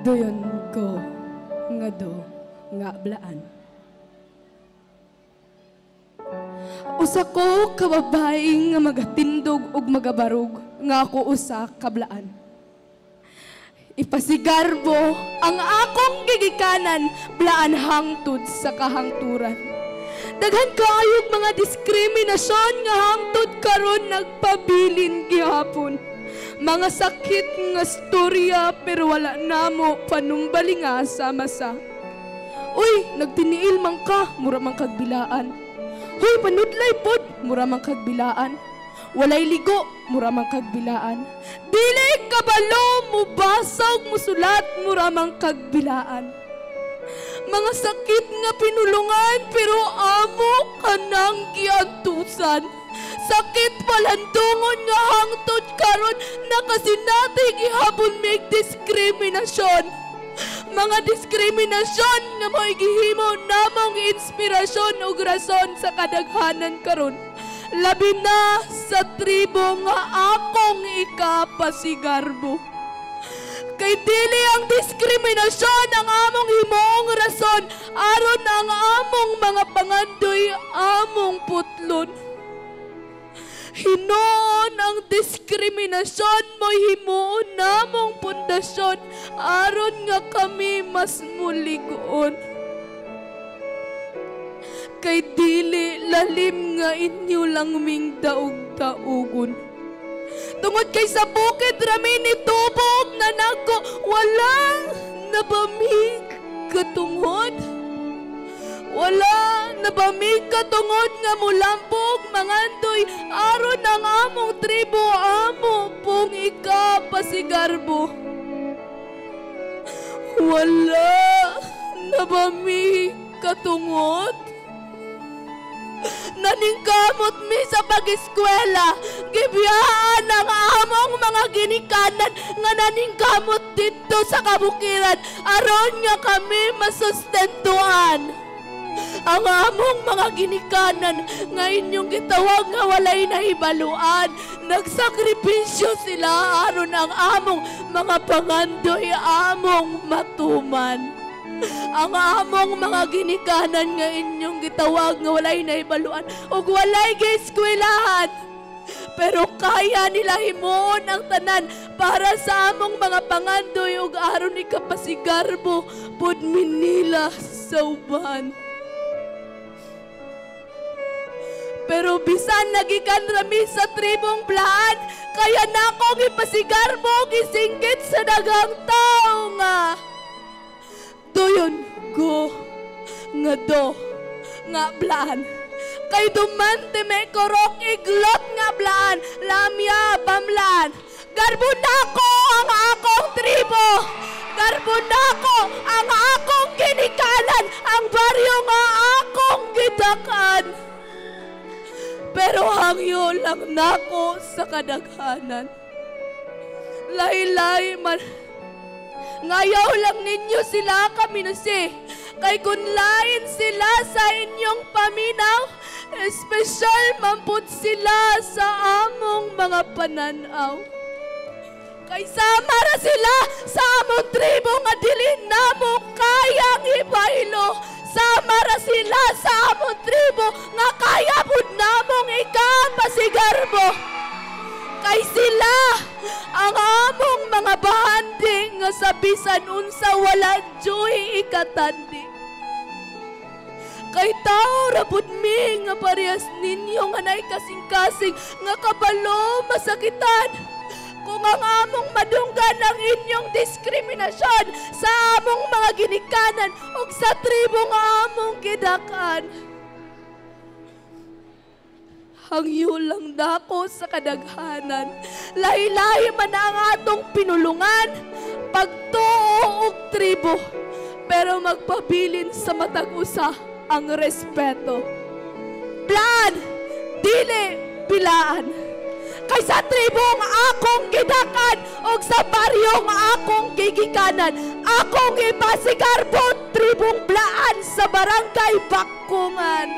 Doyon ko nga do nga blaan. Usa ko kababaeng nga magatindog ug magabarog nga ako usa ka blaan. Ipasigarbo ang akong gigikanan, blaan hangtod sa kahangturan. Daghan kaayog mga diskriminasyon nga hangtod karon nagpabilin gihapon. Mga sakit nga storya pero wala namo panumbalinga sama-sa. Uy, nagtiniil man ka, mura man kagbilaan. Huy, panudlay pod, mura man kagbilaan. Walay ligo, mura man kagbilaan. Dili kabalo, mubasag, musulat, mura man kagbilaan. Mga sakit nga pinulungan pero amo kanang giantusan. Sakit palandungon nga hangtod karon nakasinatig ihabon mig diskriminasyon. Mga diskriminasyon nga mo'y gihimo namong inspirasyon ug rason sa kadaghanan karon. Labi na sa tribo nga akong ikapasigarbo. Kay dili ang diskriminasyon ang among himoong rason aron ang among mga pangandoy among putlon. Hinoon ang diskriminasyon mo'y himuon namong pundasyon aron nga kami mas muligon. Kay dili lalim nga inyo lang ming daog-daogon. Tungod kay sa bukid rami ni tubog na nako walang nabamig katungod. Wala nabamig katungod nga mulampog mangandoy aron ang among tribo amo pong ikapasigarbo. Wala nabamig katungod. Naningkamot mi sa pag-eskwela, gibiyaan ang among mga ginikanan nga naningkamot dito sa kabukiran aron nga kami masustentuhan. Ang among mga ginikanan nga inyong gitawag nga walay nahibaluan, nagsakripisyo sila aron ang among mga pangandoy among matuman. Ang among mga ginikanan nga inyong gitawag nga walay nahibaluan ug walay gieskwelahan. Pero kaya nila himuon ang tanan para sa among mga pangandoy ug aron ikapasigarbo pod minila sa uban. Pero bisan nagikan rami sa tribong blaan, kaya na akong ipasigarbo gisinggit sa daghang tao nga. Doyon ko nga do nga blaan. Kay dumante may korok iglot nga blaan, lamya bamlan. Garbo nako ang akong tribo. Garbo nako ang akong ginikanan, ang baryo nga akong gidakan. Pero hangyo lang nako sa kadaghanan. Laylay man ngayaw lang ninyo sila kami nasi. Kay kung lain sila sa inyong paminaw, espesyal mampud sila sa among mga pananaw. Kay sama ra sila sa among tribo nga dili namo kayang ibaylo. Sama ra sila sa among tribo nga kaya pud namong ikapasigarbo. Kay sila ang among mga bahandi nga sa bisan unsa wala joy ikatandi. Kay tao rabud mi nga parehas ninyo nga nay kasing-kasing nga kabalo masakitan. Kung ang among madunggan ang inyong diskriminasyon sa among mga ginikanan ug sa tribo nga among gidakan. Hangyo lang dako sa kadaghanan. Lahi-lahi man ang atong pinulungan, pagtuo ug tribo, pero magpabilin sa matag usa ang respeto. Blaan, dili bilaan. Kay sa tribo nga akong gidakan ug sa baryo nga akong gigikanan, akong ipasigarbo tribong blaan sa barangay Bakungan.